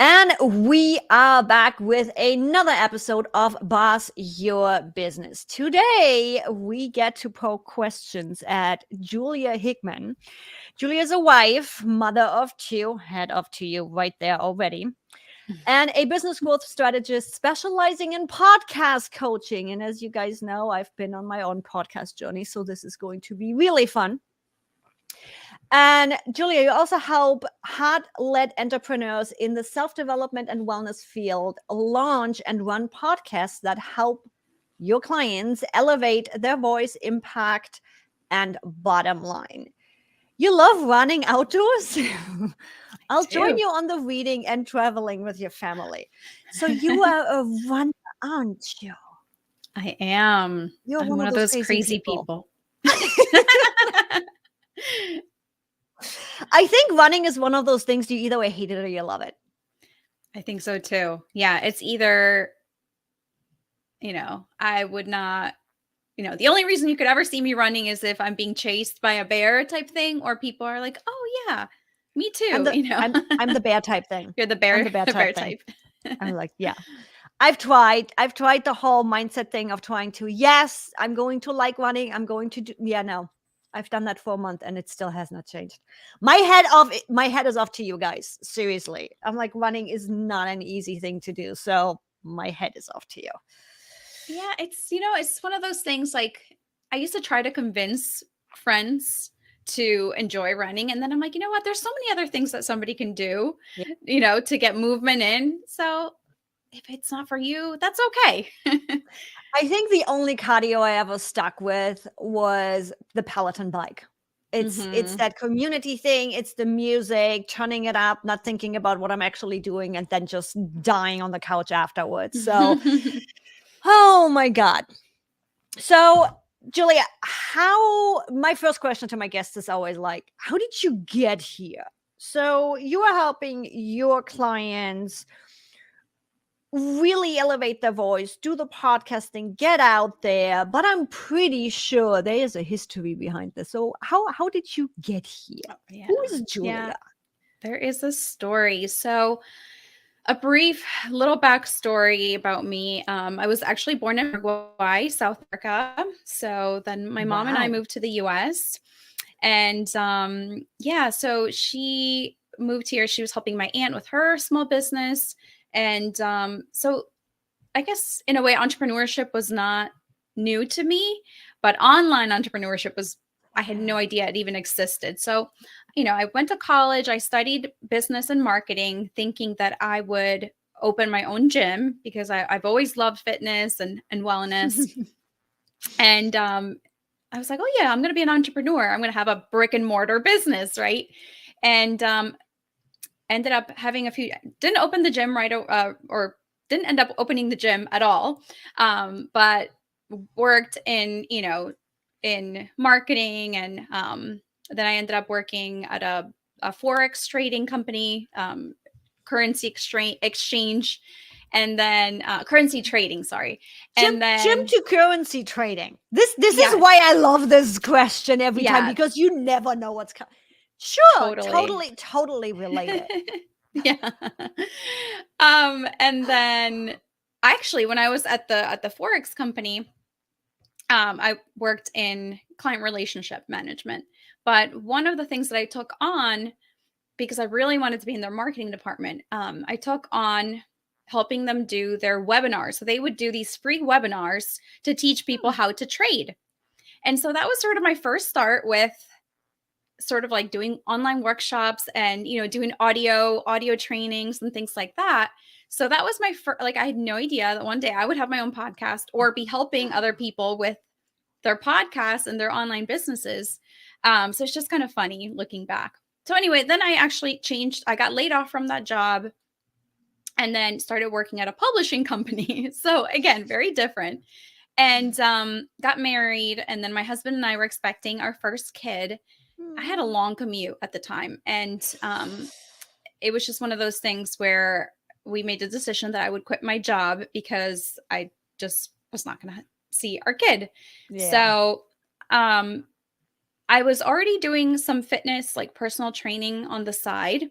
And we are back with another episode of Boss Your Business. Today, we get to poke questions at Julia Hickman. Julia is a wife, mother of two, head of two right there already, and a business growth strategist specializing in podcast coaching. And as you guys know, I've been on my own podcast journey, so this is going to be really fun. And Julia, you also help heart led entrepreneurs in the self development and wellness field launch and run podcasts that help your clients elevate their voice, impact, and bottom line. You love running outdoors? I'll join Too. you on the reading and traveling with your family. So you are a runner, aren't you? I am. You're I'm one one of of those those crazy crazy people. people. I think running is one of those things you either hate it or you love it. I think so too. Yeah, it's either, I would not, the only reason you could ever see me running is if I'm being chased by a bear type thing, or people are like, oh yeah, me I'm too, the I'm the bear type thing. You're the I'm bear, the bear the bear type thing. type. I'm like, yeah. I've tried the whole mindset thing of trying to, yes, I'm going to like running. I'm going to do, yeah, no. I've done that for a month and it still has not changed. My head is off to you guys. Seriously. I'm like, running is not an easy thing to do. So my head is off to you. Yeah, it's one of those things like I used to try to convince friends to enjoy running. And then I'm like, you know what? There's so many other things that somebody can do, Yeah. to get movement in. So if it's not for you, that's okay. I think the only cardio I ever stuck with was the Peloton bike. It's hmm that community thing, it's the music, turning it up, not thinking about what I'm actually doing, and then just dying on the couch afterwards. So, oh my God. So, Julia, my first question to my guests is always like, how did you get here? So, you are helping your clients really elevate their voice, do the podcasting, get out there. But I'm pretty sure there is a history behind this. So how did you get here? yeah. Who is Yeah. Julia? There is a story. So, a brief little backstory about me. I was actually born in Uruguay, South Africa. So then my mom and I Wow. moved to the US. And yeah, so she moved here. She was helping my aunt with her small business. And so I guess in a way, entrepreneurship was not new to me, but online entrepreneurship was, I had no idea it even existed. So, I went to college, I studied business and marketing, thinking that I would open my own gym because I've always loved fitness and wellness. And I was like, oh, yeah, I'm going to be an entrepreneur. I'm going to have a brick and mortar business, right? And ended up having didn't open the gym right or didn't end up opening the gym at all, but worked in marketing, and then I ended up working at a forex trading company, currency exchange, and then currency trading, sorry, Gym and gym then to currency trading. This is yes, why I love this question every time, yeah, because you never know what's coming. Sure, totally. totally related. Yeah. And then actually when I was at the Forex company, I worked in client relationship management. But one of the things that I took on, because I really wanted to be in their marketing department, I took on helping them do their webinars. So they would do these free webinars to teach people Hmm. how to trade. And so that was sort of my first start with sort of like doing online workshops and doing audio trainings and things like that. So that was my first, like, I had no idea that one day I would have my own podcast or be helping other people with their podcasts and their online businesses. So it's just kind of funny looking back. So anyway, then I actually changed. I got laid off from that job and then started working at a publishing company. So again, very different. And got married, and then my husband and I were expecting our first kid. I had a Hmm. long commute at the time, and it was just one of those things where we made the decision that I would quit my job because I just was not going to see our kid. Yeah. So I was already doing some fitness, like personal training on the side.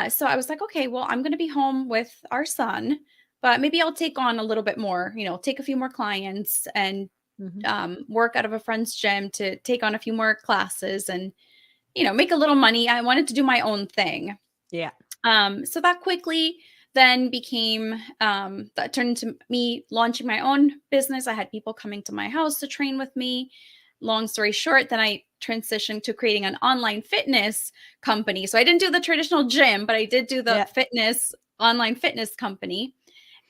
So I was like, okay, well, I'm going to be home with our son, but maybe I'll take on a little bit more, take a few more clients and Mhm. work out of a friend's gym to take on a few more classes and, make a little money. I wanted to do my own thing. Yeah. So that quickly then became that turned into me launching my own business. I had people coming to my house to train with me. Long story short, then I transitioned to creating an online fitness company. So I didn't do the traditional gym, but I did do the Yeah. online fitness company.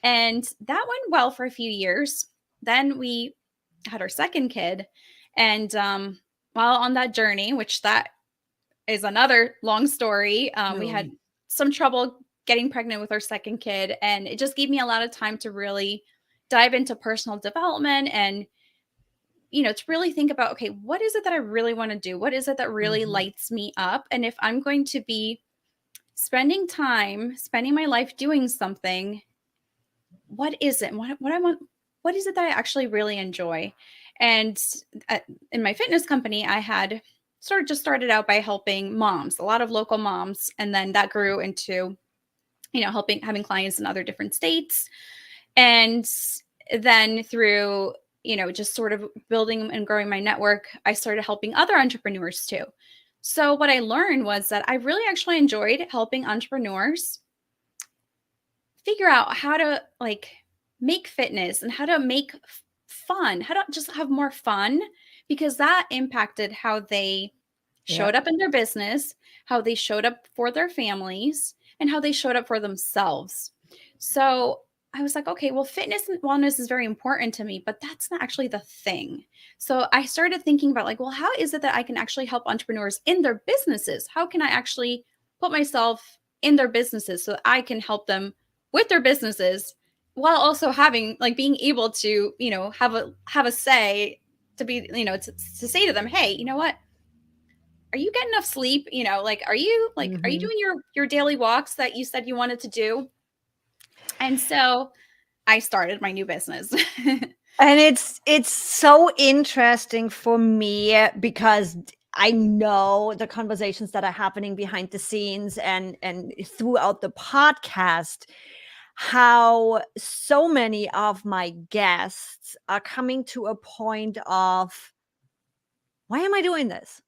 And that went well for a few years. Then we had our second kid. And while on that journey, which that is another long story. We No. had some trouble getting pregnant with our second kid, and it just gave me a lot of time to really dive into personal development and to really think about, okay, what is it that I really want to do? What is it that really Mhm. lights me up? And if I'm going to be spending my life doing something, what is it? What I want? What is it that I actually really enjoy? And in my fitness company, I had sort of just started out by helping moms, a lot of local moms, and then that grew into helping having clients in other different states, and then through just sort of building and growing my network, I started helping other entrepreneurs too. So what I learned was that I really actually enjoyed helping entrepreneurs figure out how to like make fitness and how to make fun, how to just have more fun, because that impacted how they Yeah. showed up in their business, how they showed up for their families, and how they showed up for themselves. So I was like, okay, well, fitness and wellness is very important to me, but that's not actually the thing. So I started thinking about like, well, how is it that I can actually help entrepreneurs in their businesses? How can I actually put myself in their businesses so that I can help them with their businesses while also having like being able to, have a say to be, to say to them, hey, you know what? Are you getting enough sleep? Are you Mhm. doing your daily walks that you said you wanted to do? And so I started my new business. And it's so interesting for me because I know the conversations that are happening behind the scenes and throughout the podcast, how so many of my guests are coming to a point of, why am I doing this?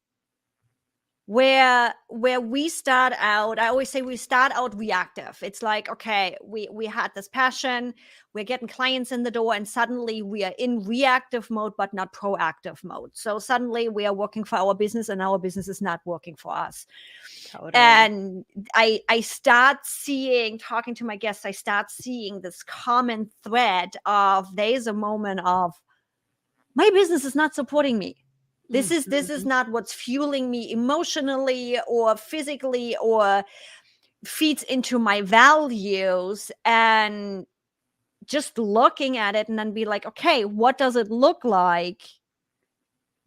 Where we start out, I always say we start out reactive. It's like, okay, we had this passion, we're getting clients in the door, and suddenly we are in reactive mode but not proactive mode. So suddenly we are working for our business and our business is not working for us. Totally. And I start seeing, talking to my guests, I start seeing this common thread of, there's a moment of, my business is not supporting me. This is Mhm. not what's fueling me emotionally or physically or feeds into my values. And just looking at it and then be like, okay, what does it look like,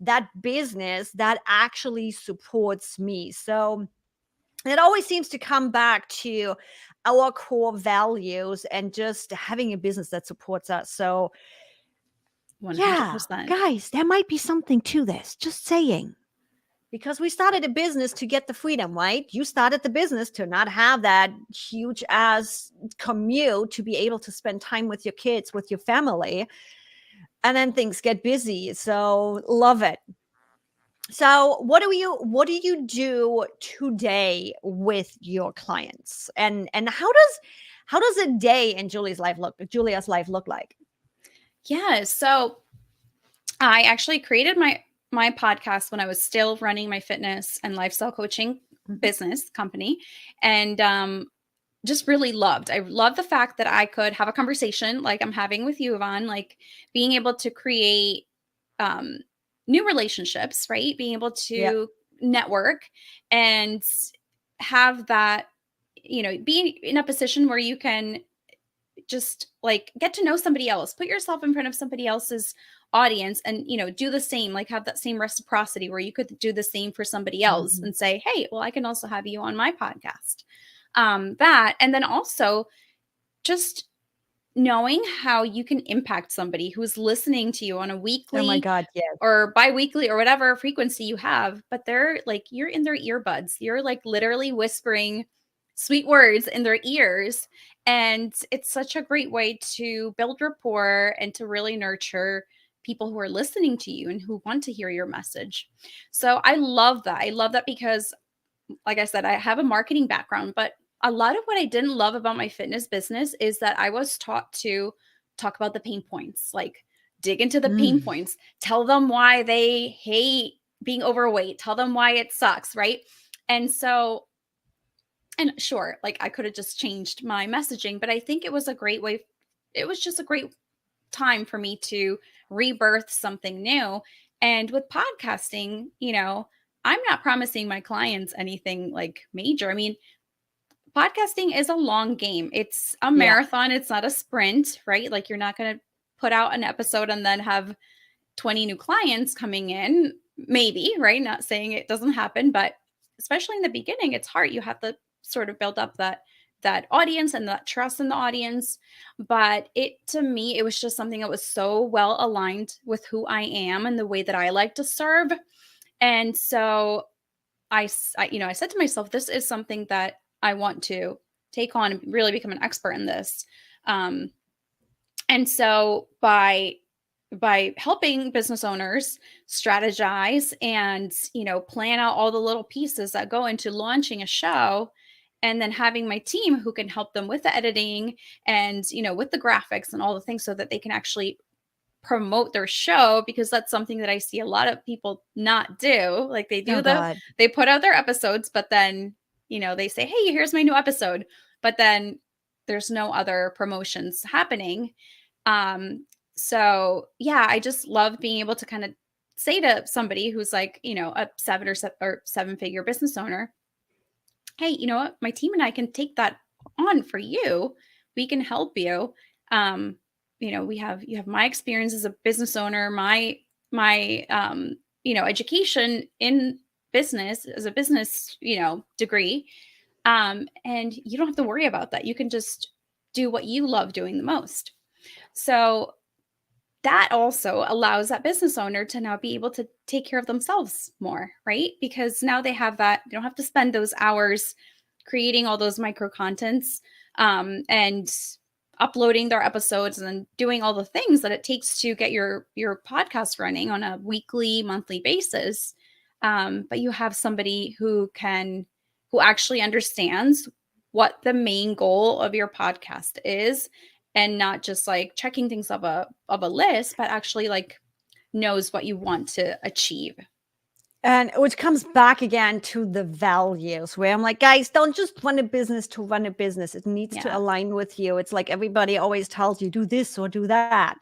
that business that actually supports me? So it always seems to come back to our core values and just having a business that supports us. So yeah, 100%. guys, there might be something to this, just saying. Because we started a business to get the freedom, right? You started the business to not have that huge ass commute, to be able to spend time with your kids, with your family, and then things get busy. So love it. So what do you do today with your clients? And how does a day in Julia's life look like? Yeah. So I actually created my podcast when I was still running my fitness and lifestyle coaching Mhm. business company, and just really loved. I love the fact that I could have a conversation like I'm having with you, Yvonne, like being able to create um, new relationships, right? Being able Yeah. to network and have that, being in a position where you can just like get to know somebody else, put yourself in front of somebody else's audience and, do the same, like have that same reciprocity where you could do the same for somebody else Mhm. and say, hey, well, I can also have you on my podcast. That, and then also just knowing how you can impact somebody who's listening to you on a Oh my weekly God, yes. or biweekly or whatever frequency you have, but they're like, you're in their earbuds. You're like literally whispering sweet words in their ears. And it's such a great way to build rapport and to really nurture people who are listening to you and who want to hear your message. So I love that. I love that because, like I said, I have a marketing background, but a lot of what I didn't love about my fitness business is that I was taught to talk about the pain points, like dig into the pain Mm. points, tell them why they hate being overweight, tell them why it sucks, right? And so, and sure, like I could have just changed my messaging, but I think it was a great way. It was just a great time for me to rebirth something new. And with podcasting, I'm not promising my clients anything like major. I mean, podcasting is a long game. It's a Yeah. marathon, it's not a sprint, right? Like you're not going to put out an episode and then have 20 new clients coming in, maybe, right? Not saying it doesn't happen, but especially in the beginning, it's hard. You have to sort of build up that audience and that trust in the audience. But it, to me, it was just something that was so well aligned with who I am and the way that I like to serve. And so I said to myself, this is something that I want to take on and really become an expert in this. Um, and so by helping business owners strategize and plan out all the little pieces that go into launching a show, and then having my team who can help them with the editing and with the graphics and all the things so that they can actually promote their show, because that's something that I see a lot of people not do. Like Oh God. they put out their episodes, but then, they say, "Hey, here's my new episode." But then there's no other promotions happening. Um so yeah, I just love being able to kind of say to somebody who's like, a seven figure business owner, "Hey, you know what? My team and I can take that on for you. We can help you. Um, you have my experience as a business owner, my education in business as a business, degree. And you don't have to worry about that. You can just do what you love doing the most." So that also allows that business owner to now be able to take care of themselves more, right? Because now they have that, they don't have to spend those hours creating all those micro contents, and uploading their episodes and doing all the things that it takes to get your podcast running on a weekly, monthly basis. But you have somebody who actually understands what the main goal of your podcast is, and not just like checking things of a list, but actually like knows what you want to achieve. And which comes back again to the values, where I'm like, guys, don't just run a business to run a business. It needs to Yeah, align with you. It's like everybody always tells you, do this or do that.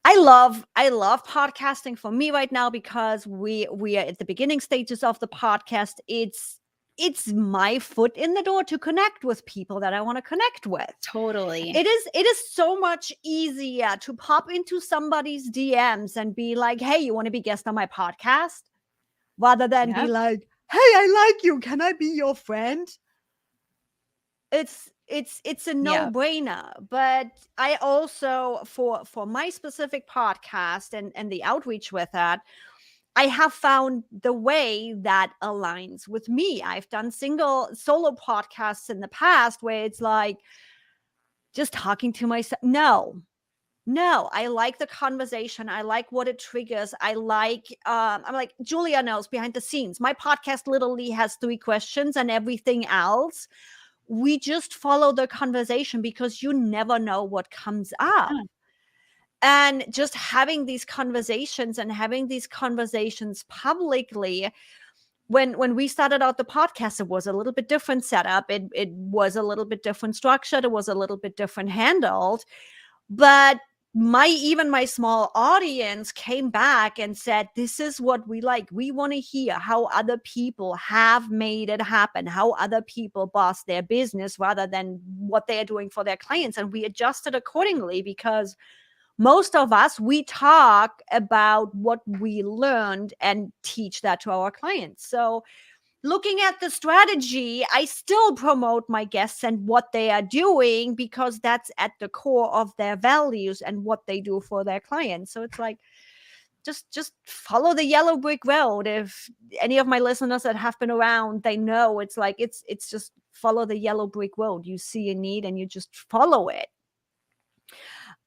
I love podcasting for me right now, because we are at the beginning stages of the podcast. It's my foot in the door to connect with people that I want to connect with. totally. It is so much easier to pop into somebody's DMs and be like, "Hey, you want to be guest on my podcast?" rather than be Yep. like, "Hey, I like you. Can I be your friend?" It's a Yep. no-brainer. But I also, for my specific podcast and the outreach with that, I have found the way that aligns with me. I've done single solo podcasts in the past where it's like just talking to myself. No, I like the conversation. I like what it triggers. I'm like, Julia knows behind the scenes. My podcast literally has 3 questions, and everything else, we just follow the conversation, because you never know what comes up. Yeah, And just having these conversations and having these conversations publicly. When we started out the podcast, it was a little bit different setup. It was a little bit different structured. It was a little bit different handled. But even my small audience came back and said, this is what we like. We want to hear how other people have made it happen, how other people boss their business rather than what they're doing for their clients. And we adjusted accordingly, because most of us, we talk about what we learned and teach that to our clients. So looking at the strategy, I still promote my guests and what they are doing, because that's at the core of their values and what they do for their clients. So it's like, just follow the yellow brick road. If any of my listeners that have been around, they know it's like it's just follow the yellow brick road. You see a need and you just follow it.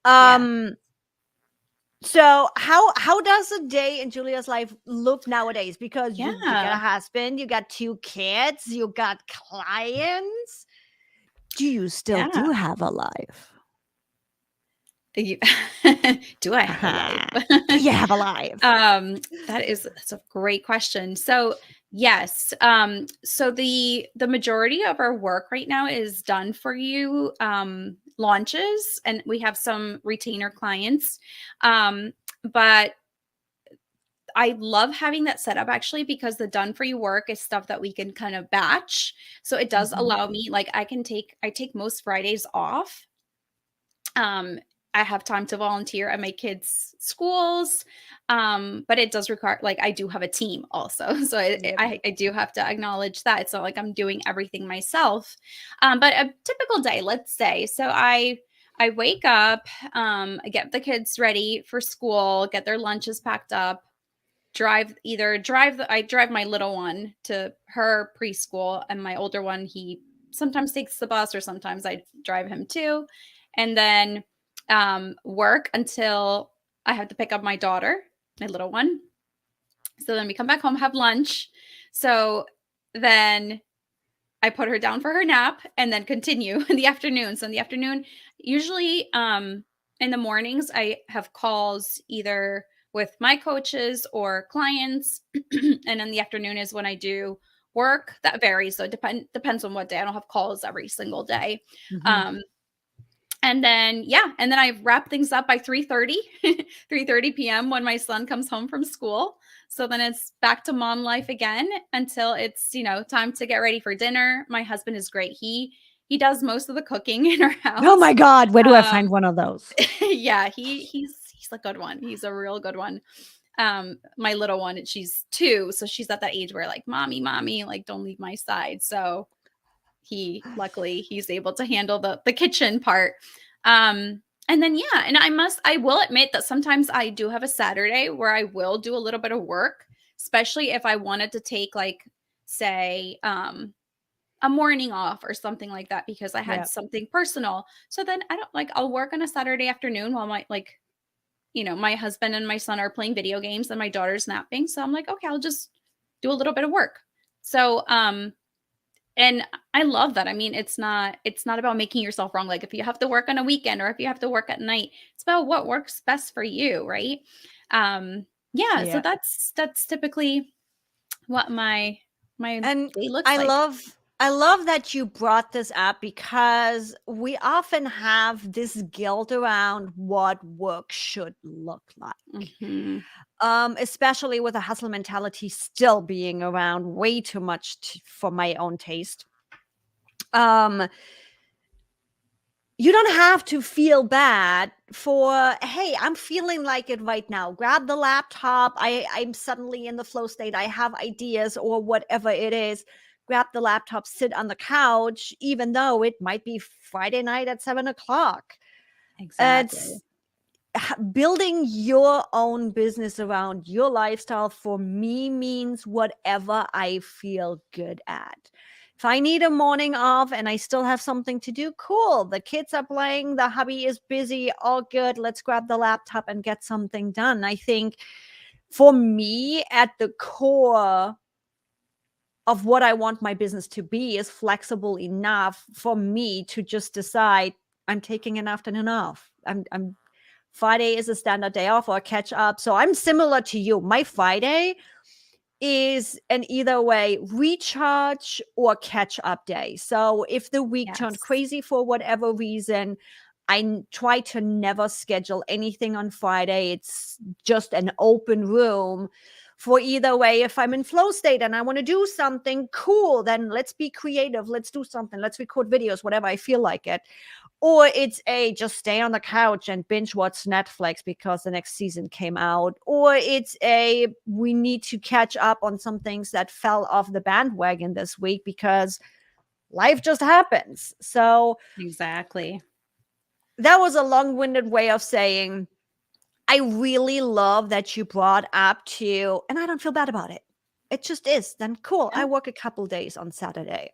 Yeah. So how does a day in Julia's life look nowadays? Because you got a Yeah. husband, you got 2 kids, you got clients. Do you still Yeah. do have a life? You- Do I have a life? Do you have a life? That's a great question. So yes, so the majority of our work right now is done for you launches, and we have some retainer clients. But I love having that set up actually because the done for you work is stuff that we can kind of batch. So it does Mhm. allow me, like I take most Fridays off. um I have time to volunteer at my kids schools, but it does require, like, I do have a team also. So Yep. I do have to acknowledge that it's not like I'm doing everything myself. But a typical day, let's say, so I wake up, I get the kids ready for school, get their lunches packed up, I drive my little one to her preschool, and my older one, he sometimes takes the bus or sometimes I drive him too. And then work until I have to pick up my daughter, my little one. So then we come back home, have lunch. So then I put her down for her nap and then continue in the afternoon. So in the afternoon, usually in the mornings, I have calls either with my coaches or clients. And in the afternoon is when I do work. That varies. So it depends on what day. I don't have calls every single day. Mhm. Um, and then and then I wrap things up by 3:30, 3:30 p.m. when my son comes home from school. So then it's back to mom life again until it's, time to get ready for dinner. My husband is great. He does most of the cooking in our Oh my house. god, where do I Um find one of those? yeah, he's a good one. He's a real good one. My little one, she's 2, so she's at that age where, like, mommy, like, don't leave my side. So luckily he's able to handle the kitchen part. And then and I will admit that sometimes I do have a Saturday where I will do a little bit of work, especially if I wanted to take, like, say, a morning off or something like that because I had Yeah. something personal. So then I don't, like, I'll work on a Saturday afternoon while my husband and my son are playing video games and my daughter's napping. So I'm like, okay, I'll just do a little bit of work. So and I love that. I mean, it's not about making yourself wrong. Like, if you have to work on a weekend or if you have to work at night, it's about what works best for you, right? So Yeah. that's typically what my And day looks I like. love I love that you brought this up because we often have this guilt around what work should look like. Mhm. Especially with a hustle mentality still being around way too much for my own taste. Um, you don't have to feel bad for, hey, I'm feeling like it right now. Grab the laptop. I'm suddenly in the flow state. I have ideas or whatever it is. Grab the laptop, sit on the couch, even though it might be Friday night at 7 o'clock. Exactly. It's building your own business around your lifestyle for me means whatever I feel good at. If I need a morning off and I still have something to do, cool. The kids are playing, the hubby is busy, all good. Let's grab the laptop and get something done. I think for me, at the core of what I want my business to be is flexible enough for me to just decide I'm taking an afternoon off. I'm Friday is a standard day off or catch up. So I'm similar to you. My Friday is an either way recharge or catch up day. So if the week turned Yes. crazy for whatever reason, try to never schedule anything on Friday. It's just an open room for either way. If I'm in flow state and I want to do something cool, then let's be creative. Let's do something. Let's record videos, whatever I feel like it. Or it's a just stay on the couch and binge watch Netflix because the next season came out. Or it's a we need to catch up on some things that fell off the bandwagon this week because life just happens. So Exactly. that was a long-winded way of saying I really love that you brought up to, and I don't feel bad about it. It just is. Then cool. Yeah. I work a couple days on Saturday.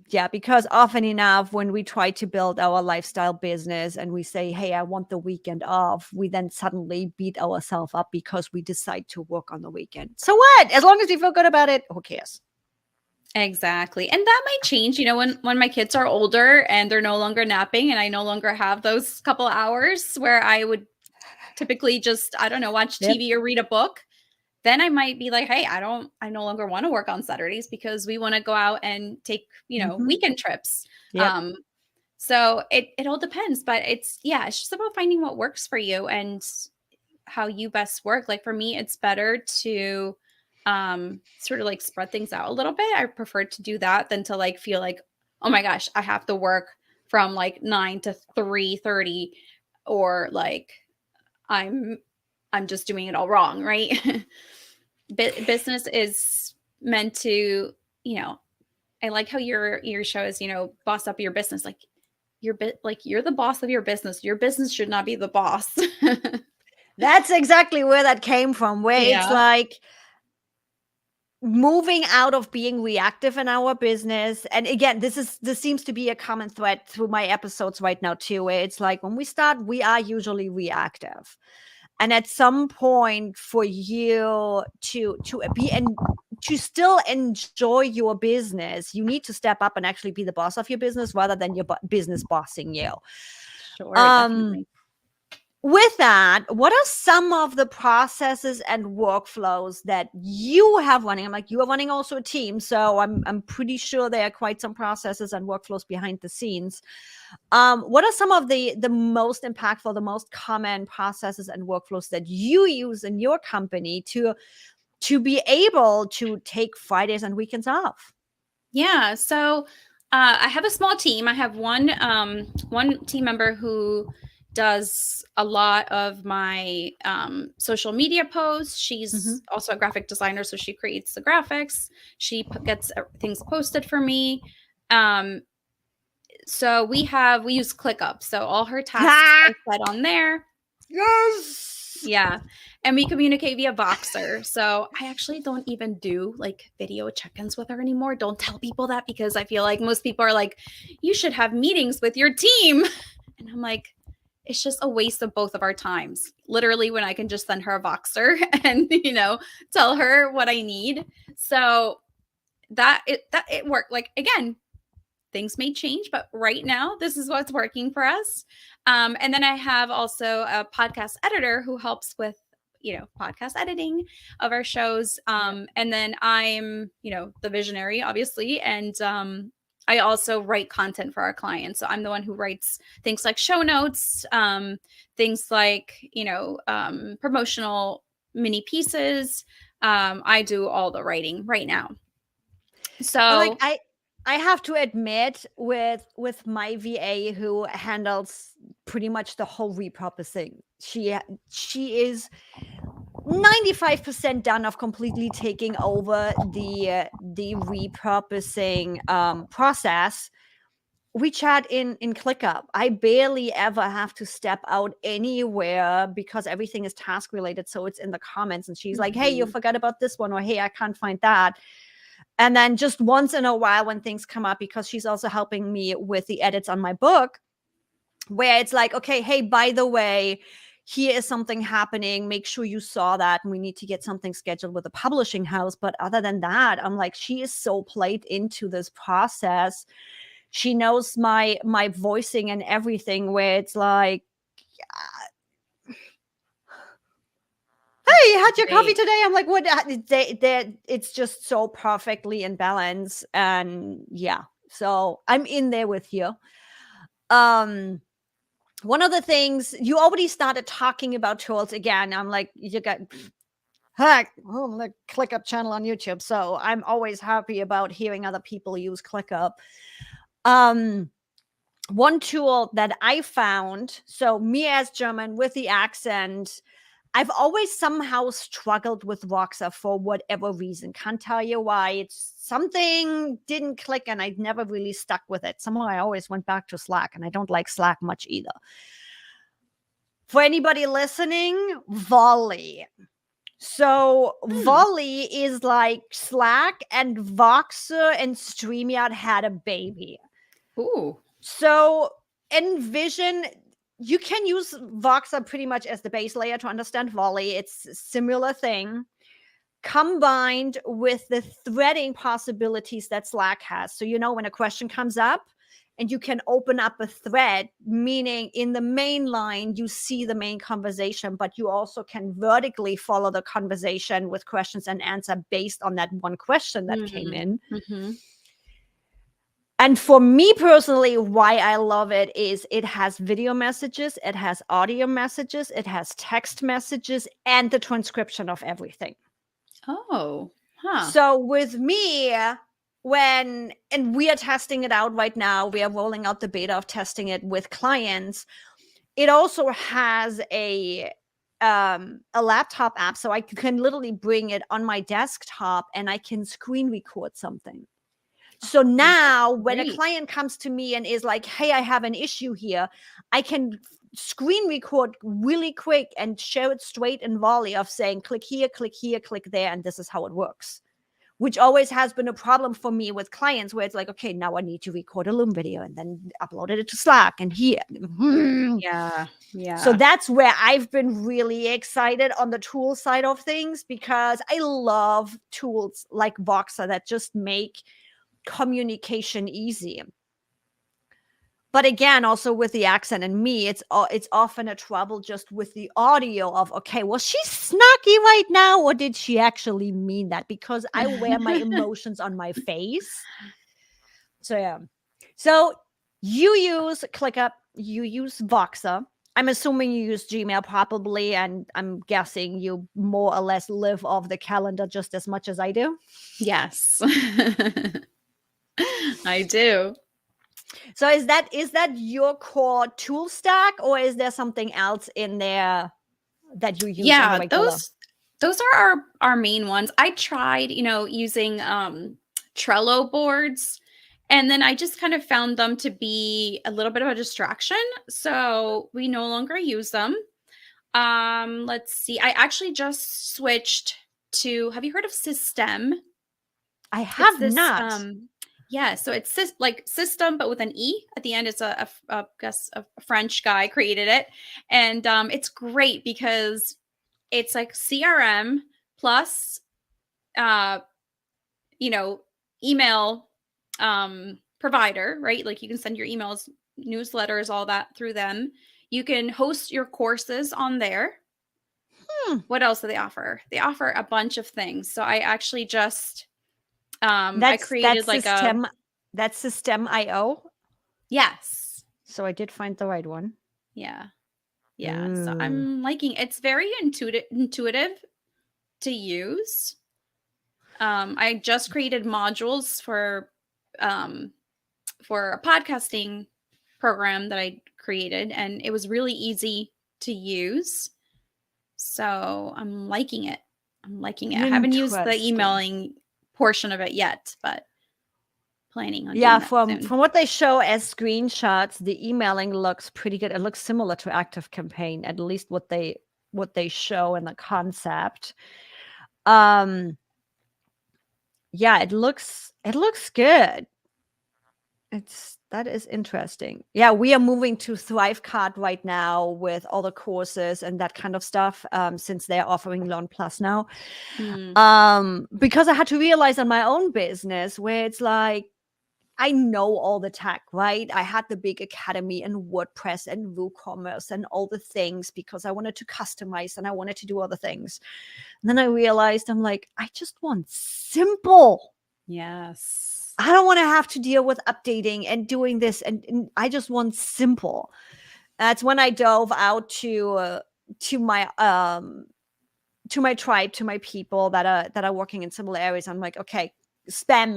Yeah, because often enough when we try to build our lifestyle business and we say, "Hey, I want the weekend off," we then suddenly beat ourselves up because we decide to work on the weekend. So what? As long as you feel good about it, who cares? Exactly. And that might change, when my kids are older and they're no longer napping and I no longer have those couple hours where I would typically just, I don't know, watch Yep. TV or read a book. Then I might be like, hey, I no longer want to work on Saturdays because we want to go out and take, Mhm. weekend trips. Yep. Um, so it all depends, but it's just about finding what works for you and how you best work. Like for me, it's better to sort of like spread things out a little bit. I prefer to do that than to like feel like, oh my gosh, I have to work from like 9 to 3:30, or like I'm I'm just doing it all wrong, right? Business is meant to, you know, I like how your show is, boss up your business. Like you're the boss of your business. Your business should not be the boss. That's exactly where that came from, where it's Yeah. like moving out of being reactive in our business. And again, this seems to be a common thread through my episodes right now too, where it's like when we start, we are usually reactive. And at some point for you to be and to still enjoy your business, you need to step up and actually be the boss of your business rather than your business bossing you. Sure, Um definitely. with that, what are some of the processes and workflows that you have running? I'm like, you are running also a team, so I'm pretty sure there are quite some processes and workflows behind the scenes. What are some of the most impactful, the most common processes and workflows that you use in your company to be able to take Fridays and weekends off? Yeah. So I have a small team. I have one team member who does a lot of my social media posts. Mm-hmm. She's also a graphic designer, so she creates the graphics. She gets things posted for me. Um, so we use ClickUp. So all her tasks Ha! are set on there. Yes. Yeah. And we communicate via Voxer. So I actually don't even do like video check-ins with her anymore. Don't tell people that because I feel like most people are like, you should have meetings with your team. And I'm like, it's just a waste of both of our times. Literally, when I can just send her a Voxer and, tell her what I need. So that it worked. Like again, things may change, but right now, this is what's working for us. And then I have also a podcast editor who helps with, podcast editing of our shows. Yep. And then I'm, the visionary, obviously. And I also write content for our clients. So I'm the one who writes things like show notes, things like, promotional mini pieces. I do all the writing right now. Like So, I have to admit with my VA who handles pretty much the whole repurposing. She is 95% done of completely taking over the repurposing process. We chat in ClickUp. I barely ever have to step out anywhere because everything is task related. So it's in the comments, and she's like, "Hey, you mhm. forgot about this one," or "Hey, I can't find that." And then just once in a while, when things come up, because she's also helping me with the edits on my book, where it's like, okay, hey, by the way, here is something happening. Make sure you saw that. And we need to get something scheduled with a publishing house. But other than that, I'm like, she is so played into this process. She knows my voicing and everything, where it's like, hey, That's you had your coffee great. today? I'm like, what? It's just so perfectly in balance. And yeah, so I'm in there with you. Um, one of the things you already started talking about tools again. I'm like, you got heck, oh, the ClickUp channel on YouTube. So I'm always happy about hearing other people use ClickUp. Um, one tool that I found, so me as German with the accent, I've always somehow struggled with Voxer for whatever reason. Can't tell you why. It's something didn't click and I never really stuck with it. Somehow I always went back to Slack, and I don't like Slack much either. For anybody listening, Volley. So Volley is like Slack and Voxer and StreamYard had a baby. Ooh. So envision, you can use Voxer pretty much as the base layer to understand Volley. It's a similar thing combined with the threading possibilities that Slack has. So, when a question comes up and you can open up a thread, meaning in the main line, you see the main conversation, but you also can vertically follow the conversation with questions and answer based on that one question that came in. Mm-hmm. And for me personally, why I love it is it has video messages, it has audio messages, it has text messages, and the transcription of everything. Oh, huh. So with me, and we are testing it out right now, we are rolling out the beta of testing it with clients. It also has a laptop app, so I can literally bring it on my desktop and I can screen record something. So now when a client comes to me and is like, hey, I have an issue here, I can screen record really quick and show it straight in Volley of saying, click here, click there, and this is how it works. Which always has been a problem for me with clients where it's like, okay, now I need to record a Loom video and then upload it to Slack and here. Yeah. So that's where I've been really excited on the tool side of things, because I love tools like Voxer that just make communication easy. But again, also with the accent and me, it's often a trouble just with the audio of, okay, was she snarky right now, or did she actually mean that? Because I wear my emotions on my face. So yeah. So you use ClickUp, you use Voxer. I'm assuming you use Gmail probably, and I'm guessing you more or less live off the calendar just as much as I do. Yes. I do. So is that your core tool stack, or is there something else in there that you use on a regular? Those are our main ones. I tried, using Trello boards, and then I just kind of found them to be a little bit of a distraction. So we no longer use them. Let's see. I actually just switched to, have you heard of System? I have not. Yeah, so it's like system, but with an E at the end. It's I guess a French guy created it, and it's great because it's like CRM plus, email provider, right? Like you can send your emails, newsletters, all that through them. You can host your courses on there. What else do they offer? They offer a bunch of things. So I actually just I created like that's System.io. Yes. So I did find the right one. Yeah. So I'm liking it's very intuitive to use. I just created modules for a podcasting program that I created, and it was really easy to use. So I'm liking it. I haven't used the emailing portion of it yet, but planning on doing that soon. From what they show as screenshots, the emailing looks pretty good. It looks similar to ActiveCampaign, at least what they show in the concept. Yeah, it looks good. That is interesting. Yeah, we are moving to ThriveCart right now with all the courses and that kind of stuff, since they're offering Learn Plus now. Because I had to realize on my own business where it's like, I know all the tech, right? I had the big academy and WordPress and WooCommerce and all the things because I wanted to customize and I wanted to do other things. And then I realized, I'm like, I just want simple. Yes. I don't want to have to deal with updating and doing this. And I just want simple. That's when I dove out to my tribe, to my people that are working in similar areas. I'm like, okay, spam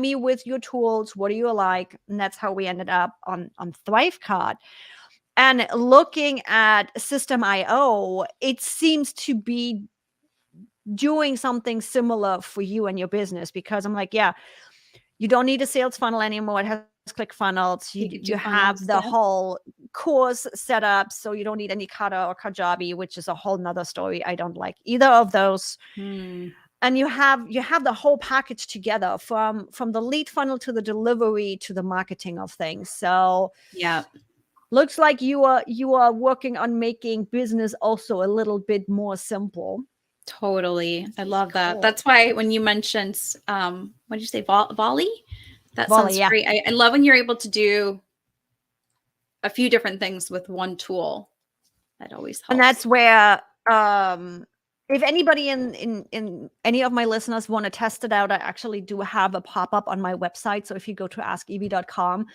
me with your tools. What do you like? And that's how we ended up on ThriveCart. And looking at System.io, it seems to be doing something similar for you and your business, because I'm like, yeah, you don't need a sales funnel anymore. It has ClickFunnels. You have the whole course set up, so you don't need any kata or kajabi, which is a whole nother story. I don't like either of those. And you have the whole package together, from the lead funnel to the delivery to the marketing of things. So yeah, looks like you are working on making business also a little bit more simple. totally. I love that. Cool. That's why when you mentioned, what did you say, volley? That Volley, sounds yeah. great. I love when you're able to do a few different things with one tool. That always helps. And that's where, if anybody in any of my listeners want to test it out, I actually do have a pop-up on my website. So if you go to askev.com,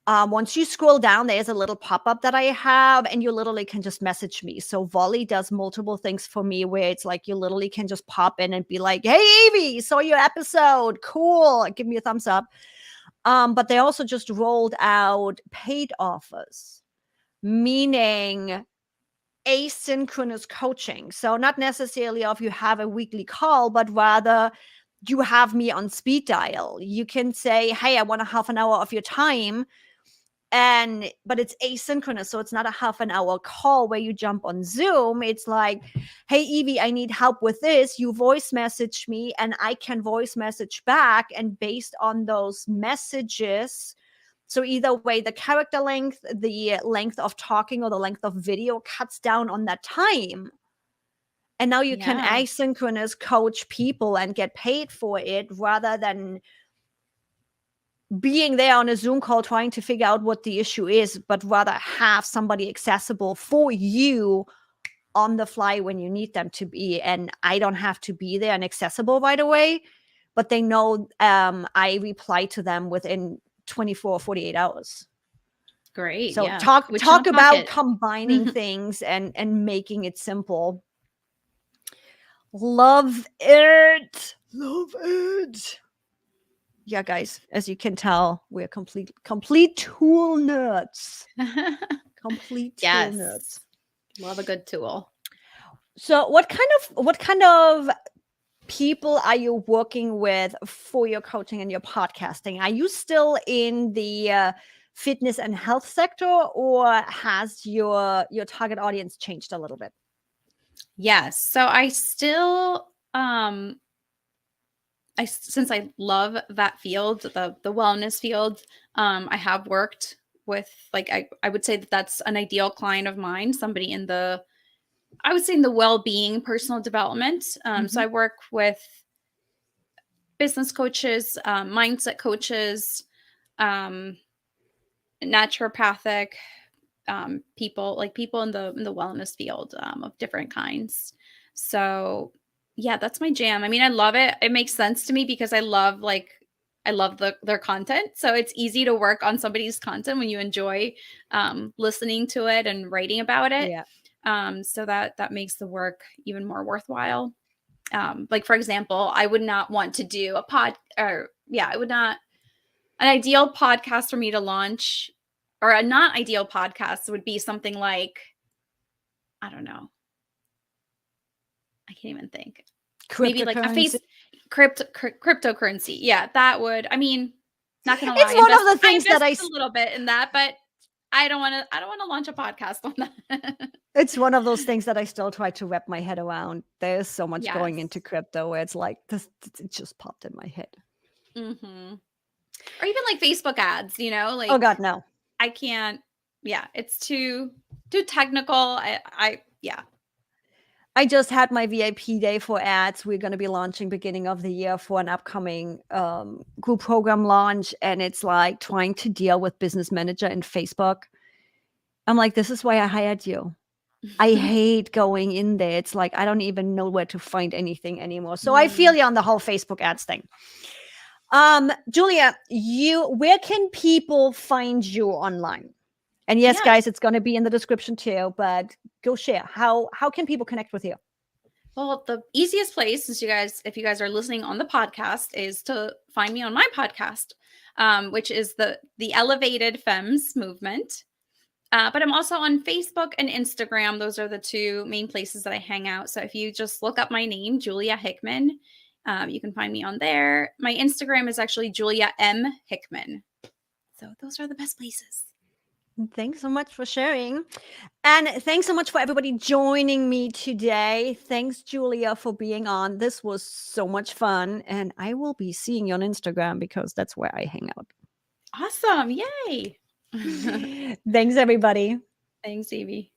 once you scroll down, there's a little pop-up that I have, and you literally can just message me. So Volley does multiple things for me, where it's like you literally can just pop in and be like, hey, Evie, saw your episode. Cool. Give me a thumbs up. But they also just rolled out paid offers, meaning asynchronous coaching. So not necessarily if you have a weekly call, but rather you have me on speed dial. You can say, hey, I want a half an hour of your time. But it's asynchronous. So it's not a half an hour call where you jump on Zoom. It's like, hey, Evie, I need help with this. You voice message me and I can voice message back. And based on those messages, so either way, the character length, the length of talking, or the length of video cuts down on that time. And now you can asynchronous coach people and get paid for it, rather than being there on a Zoom call trying to figure out what the issue is, but rather have somebody accessible for you on the fly when you need them to be. And I don't have to be there and accessible right away, but they know I reply to them within 24 or 48 hours. Great. So Yeah. talk about pocket. combining things and making it simple. Love it. Yeah, guys, as you can tell, we're complete tool nerds. Complete tool nerds. Love a good tool. So what kind of people are you working with for your coaching and your podcasting? Are you still in the fitness and health sector, or has your target audience changed a little bit? Yes. So I still since I love that field, the wellness field, I have worked with, like, I would say that that's an ideal client of mine, somebody in the, I would say, in the well-being, personal development. So I work with business coaches, mindset coaches, naturopathic people, like people in the wellness field, of different kinds. So yeah, that's my jam. I mean, I love it. It makes sense to me because I love their content. So it's easy to work on somebody's content when you enjoy listening to it and writing about it. Yeah. So that makes the work even more worthwhile. Like, for example, I would not want to do I would not, an ideal podcast for me to launch, or a not ideal podcast would be something like, I don't know. I can't even think. Maybe like cryptocurrency. Yeah, that would, I mean, not going to lie. It's one of the things that a little bit in that, but I don't want to launch a podcast on that. It's one of those things that I still try to wrap my head around. There's so much going into crypto where it's like, this, it just popped in my head. Mm-hmm. Or even like Facebook ads, like, oh God, no. I can't. Yeah, it's too technical. I just had my VIP day for ads. We're going to be launching beginning of the year for an upcoming group program launch. And it's like trying to deal with business manager and Facebook. I'm like, this is why I hired you. I hate going in there. It's like, I don't even know where to find anything anymore. So I feel you on the whole Facebook ads thing. Julia, where can people find you online? And yes, guys, it's going to be in the description too, but go share. How can people connect with you? Well, the easiest place is, if you guys are listening on the podcast, is to find me on my podcast, which is the Elevated Femmes Movement. But I'm also on Facebook and Instagram. Those are the two main places that I hang out. So if you just look up my name, Julia Hickman, you can find me on there. My Instagram is actually Julia M. Hickman. So those are the best places. Thanks so much for sharing. And thanks so much for everybody joining me today. Thanks, Julia, for being on. This was so much fun. And I will be seeing you on Instagram because that's where I hang out. Awesome. Yay. Thanks, everybody. Thanks, Evie.